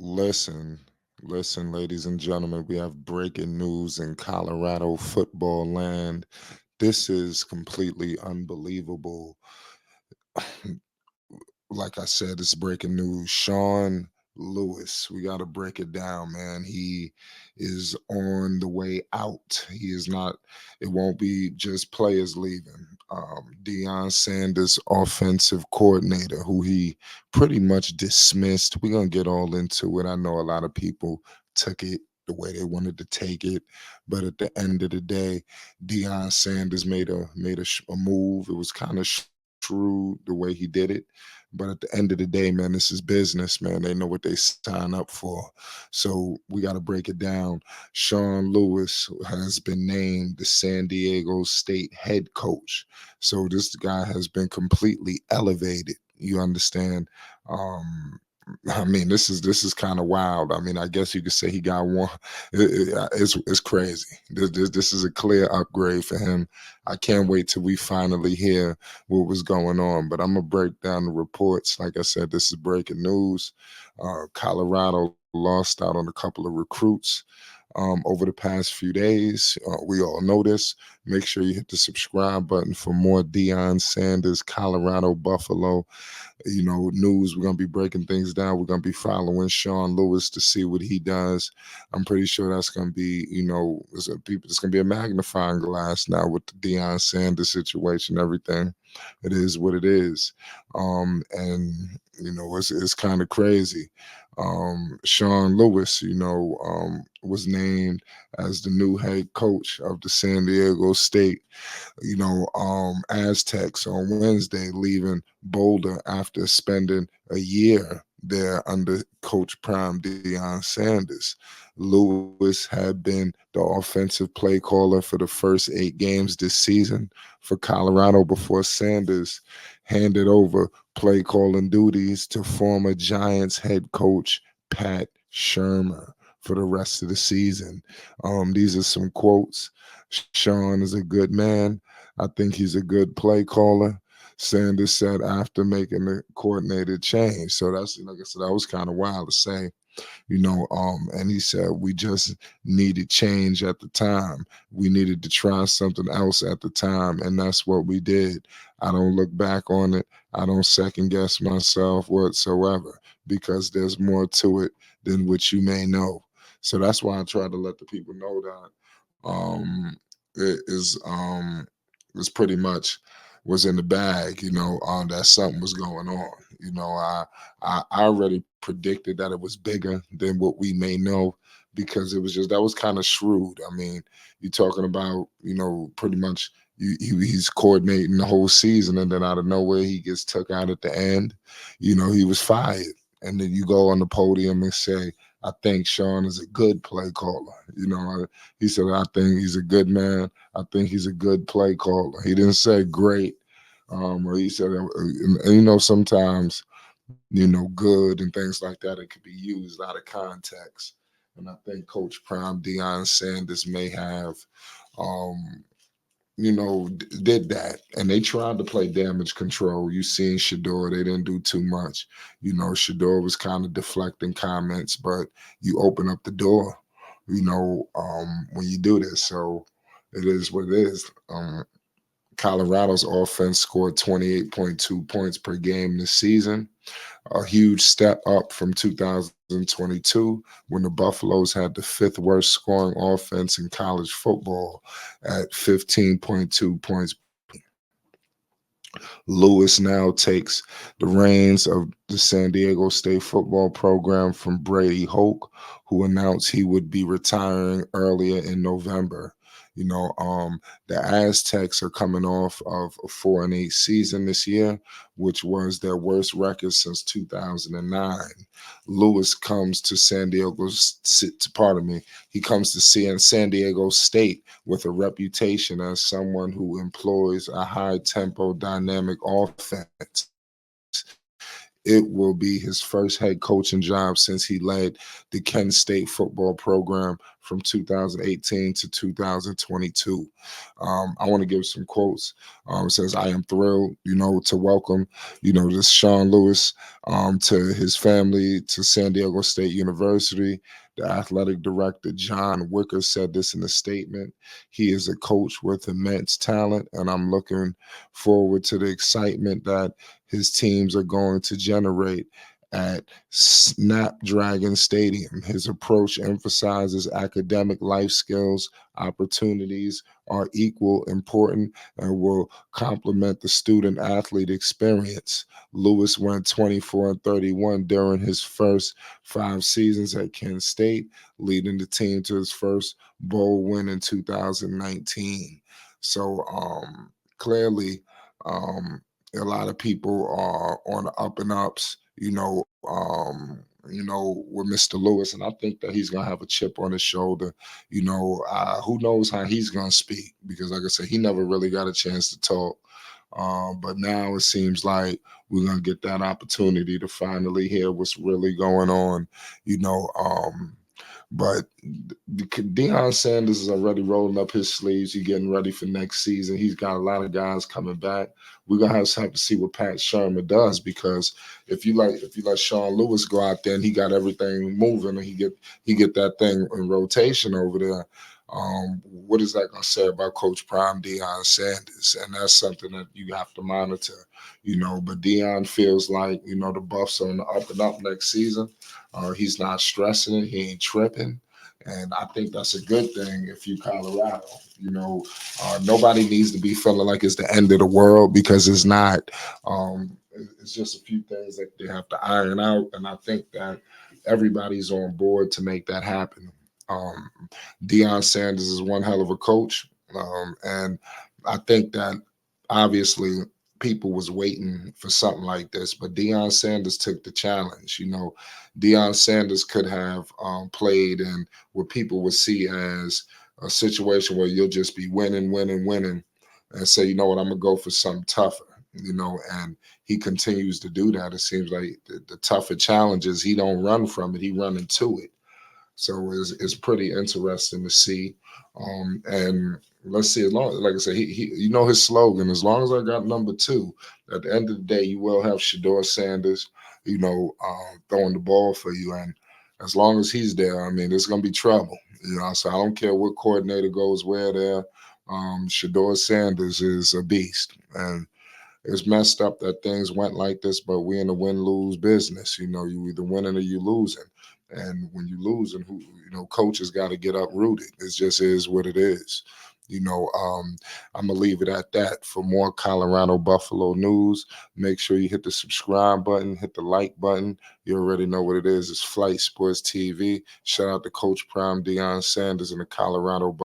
Listen, listen, ladies and gentlemen, we have breaking news in Colorado football land. This is completely unbelievable. Like I said, it's breaking news. Sean Lewis, we got to break it down, man. He is on the way out. He is not, it won't be just players leaving. Deion Sanders, offensive coordinator, who he pretty much dismissed. We're going to get all into it. I know a lot of people took it the way they wanted to take it, but at the end of the day, Deion Sanders made a move. It was kind of shrewd the way he did it, but at the end of the day, man, this is business, man. They know what they sign up for. So we got to break it down. Sean Lewis has been named the San Diego State head coach. So this guy has been completely elevated. You understand? Um, I mean, this is kind of wild. I mean, I guess you could say he got one. It's crazy. This is a clear upgrade for him. I can't wait till we finally hear what was going on. But I'm gonna break down the reports. Like I said, this is breaking news. Colorado lost out on a couple of recruits over the past few days. We all know this. Make sure you hit the subscribe button for more Deion Sanders, Colorado, Buffalo, news. We're gonna be breaking things down. We're gonna be following Sean Lewis to see what he does. I'm pretty sure that's gonna be, it's gonna be a magnifying glass now with the Deion Sanders situation, everything. It is what it is. And it's kind of crazy. Sean Lewis, was named as the new head coach of the San Diego State Aztecs on Wednesday, leaving Boulder after spending a year there under Coach Prime Deion Sanders. Lewis had been the offensive play caller for the first 8 games this season for Colorado before Sanders handed over play calling duties to former Giants head coach Pat Shermer for the rest of the season. These are some quotes. Sean is a good man. I think he's a good play caller. Sanders said after making the coordinated change. So that's, like I said, that was kind of wild to say, and he said we just needed change at the time. We needed to try something else at the time, and that's what we did. I don't look back on it. I don't second guess myself whatsoever because there's more to it than what you may know. So that's why I try to let the people know that it is pretty much was in the bag, that something was going on. I already predicted that it was bigger than what we may know because it was just that was kind of shrewd. I mean, you're talking about, pretty much he's coordinating the whole season, and then out of nowhere he gets took out at the end. He was fired, and then you go on the podium and say, "I think Sean is a good play caller." He said, "I think he's a good man. I think he's a good play caller." He didn't say great, or he said, sometimes good and things like that. It could be used out of context. And I think Coach Prime Deion Sanders may have, um, did that. And they tried to play damage control. You seen Shador, they didn't do too much. Shador was kind of deflecting comments, but you open up the door, when you do this. So it is what it is. Colorado's offense scored 28.2 points per game this season, a huge step up from 2022 when the Buffaloes had the fifth worst scoring offense in college football at 15.2 points per game. Lewis now takes the reins of the San Diego State football program from Brady Hoke, who announced he would be retiring earlier in November. The Aztecs are coming off of a 4-8 season this year, which was their worst record since 2009. Lewis comes to he comes to San Diego State with a reputation as someone who employs a high tempo, dynamic offense. It will be his first head coaching job since he led the Kent State football program from from 2018 to 2022. I want to give some quotes. It says, "I am thrilled, to welcome, this Sean Lewis to his family to San Diego State University." The athletic director, John Wicker, said this in a statement. He is a coach with immense talent, and I'm looking forward to the excitement that his teams are going to generate at Snapdragon Stadium. His approach emphasizes academic life skills, opportunities are equal important, and will complement the student athlete experience. Lewis went 24 and 31 during his first 5 seasons at Kent State, leading the team to his first bowl win in 2019. So clearly, a lot of people are on the up and ups, with Mr. Lewis, and I think that he's gonna have a chip on his shoulder. Who knows how he's gonna speak, because, like I said, he never really got a chance to talk. But now it seems like we're gonna get that opportunity to finally hear what's really going on. You know, but Deion Sanders is already rolling up his sleeves. He's getting ready for next season. He's got a lot of guys coming back. We're gonna have to see what Pat Shermer does, because if you let Sean Lewis go out there and he got everything moving and he get that thing in rotation over there, what is that gonna say about Coach Prime Deion Sanders? And that's something that you have to monitor. But Deion feels like the Buffs are on the up and up next season. He's not stressing it. He ain't tripping. And I think that's a good thing if you Colorado. Nobody needs to be feeling like it's the end of the world, because it's not. It's just a few things that they have to iron out. And I think that everybody's on board to make that happen. Um, Deion Sanders is one hell of a coach. And I think that obviously people was waiting for something like this, but Deion Sanders took the challenge. Deion Sanders could have played in what people would see as a situation where you'll just be winning, winning, winning, and say, you know what, I'm gonna go for something tougher. And he continues to do that. It seems like the tougher challenges, he don't run from it; he run into it. So it's pretty interesting to see. And let's see, as long like I said, he his slogan, as long as I got number two, at the end of the day, you will have Shador Sanders, throwing the ball for you. And as long as he's there, I mean, it's gonna be trouble. So I don't care what coordinator goes where there. Shador Sanders is a beast. And it's messed up that things went like this, but we're in a win-lose business. You either winning or you losing. And when you losing, coaches got to get uprooted. It just is what it is. I'm gonna leave it at that. For more Colorado Buffalo news, make sure you hit the subscribe button, hit the like button. You already know what it is. It's Flight Sports TV. Shout out to Coach Prime Deion Sanders and the Colorado